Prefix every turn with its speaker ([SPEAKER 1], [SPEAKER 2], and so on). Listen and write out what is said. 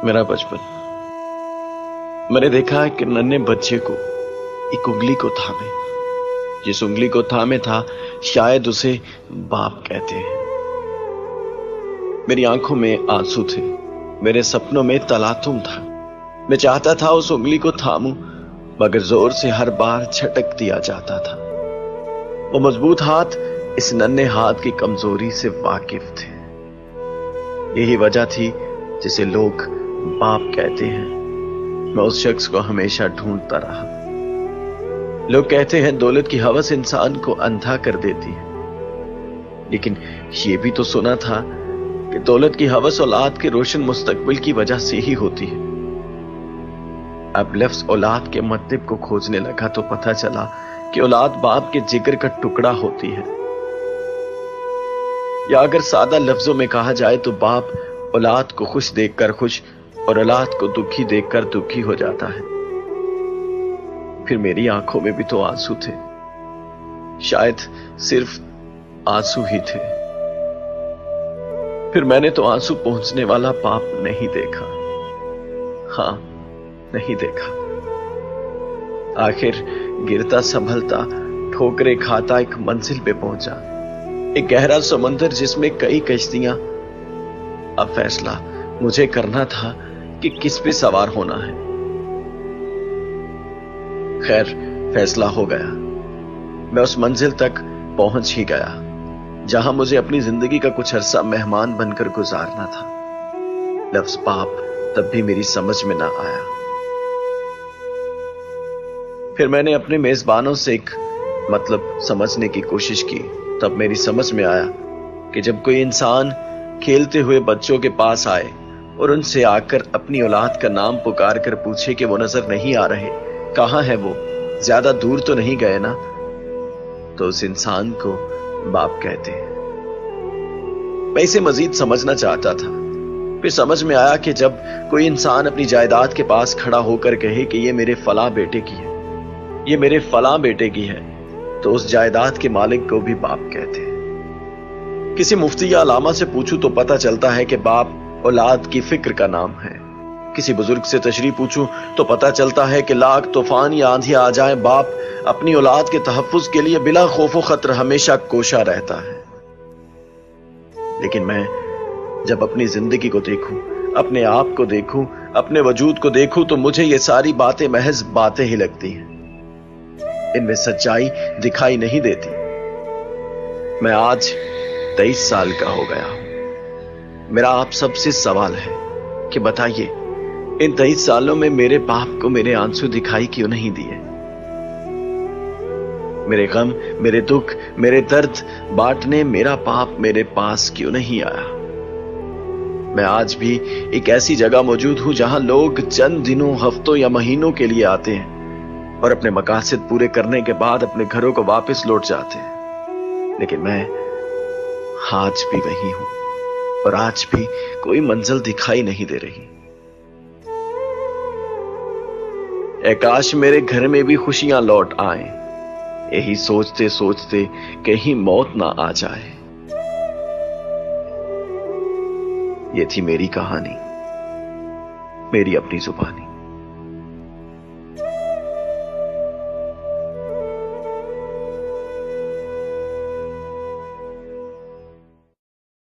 [SPEAKER 1] मेरा बचपन। मैंने देखा है कि नन्हे बच्चे को एक उंगली को थामे, जिस उंगली को थामे था शायद उसे बाप कहते हैं। मेरी आंखों में आंसू थे, मेरे सपनों में तलातुम था। मैं चाहता था उस उंगली को थामूं, मगर जोर से हर बार झटक दिया जाता था। वो मजबूत हाथ इस नन्हे हाथ की कमजोरी से वाकिफ थे। यही वजह थी जिसे लोग बाप कहते हैं। मैं उस शख्स को हमेशा ढूंढता रहा। लोग कहते हैं दौलत की हवस इंसान को अंधा कर देती है, लेकिन ये भी तो सुना था कि दौलत की हवस औलाद के रोशन मुस्तकबिल की वजह से ही होती है। अब लफ्ज औलाद के मतलब को खोजने लगा तो पता चला कि औलाद बाप के जिगर का टुकड़ा होती है, या अगर सादा लफ्जों में कहा जाए तो बाप औलाद को खुश देखकर खुश और औलाद को दुखी देखकर दुखी हो जाता है। फिर मेरी आंखों में भी तो आंसू थे, शायद सिर्फ आंसू ही थे। फिर मैंने तो आंसू पहुंचने वाला बाप नहीं देखा। हां, नहीं देखा। आखिर गिरता संभलता ठोकरें खाता एक मंजिल पे पहुंचा, एक गहरा समंदर जिसमें कई कश्तियां। अब फैसला मुझे करना था कि किस पे सवार होना है। खैर, फैसला हो गया। मैं उस मंजिल तक पहुंच ही गया जहां मुझे अपनी जिंदगी का कुछ अरसा मेहमान बनकर गुजारना था। लफ्ज बाप तब भी मेरी समझ में ना आया। फिर मैंने अपने मेजबानों से एक मतलब समझने की कोशिश की। तब मेरी समझ में आया कि जब कोई इंसान खेलते हुए बच्चों के पास आए और उनसे आकर अपनी औलाद का नाम पुकार कर पूछे कि वो नजर नहीं आ रहे, कहां है वो, ज्यादा दूर तो नहीं गए ना, तो उस इंसान को बाप कहते हैं। मैं इसे मजीद समझना चाहता था। फिर समझ में आया कि जब कोई इंसान अपनी जायदाद के पास खड़ा होकर कहे कि ये मेरे फलां बेटे की है, ये मेरे फलां बेटे की है, तो उस जायदाद के मालिक को भी बाप कहते हैं। किसी मुफ्ती या अलामा से पूछूं तो पता चलता है कि बाप औलाद की फिक्र का नाम है। किसी बुजुर्ग से तशरीह पूछूं तो पता चलता है कि लाख तूफान या आंधियां आ जाएं, बाप अपनी औलाद के तहफ्फुज के लिए बिला खौफो खतर हमेशा कोशा रहता है। लेकिन मैं जब अपनी जिंदगी को देखूं, अपने आप को देखूं, अपने वजूद को देखूं, तो मुझे ये सारी बातें महज बातें ही लगती हैं। इनमें सच्चाई दिखाई नहीं देती। मैं आज 23 साल का हो गया हूं। मेरा आप सबसे सवाल है कि बताइए, इन 23 सालों में मेरे बाप को मेरे आंसू दिखाई क्यों नहीं दिए? मेरे गम, मेरे दुख, मेरे दर्द बांटने मेरा बाप मेरे पास क्यों नहीं आया? मैं आज भी एक ऐसी जगह मौजूद हूं जहां लोग चंद दिनों, हफ्तों या महीनों के लिए आते हैं और अपने मकासद पूरे करने के बाद अपने घरों को वापस लौट जाते हैं। लेकिन मैं आज भी वही हूं और आज भी कोई मंजिल दिखाई नहीं दे रही। ऐ काश मेरे घर में भी खुशियां लौट आए, यही सोचते सोचते कहीं मौत ना आ जाए। ये थी मेरी कहानी, मेरी अपनी जुबानी।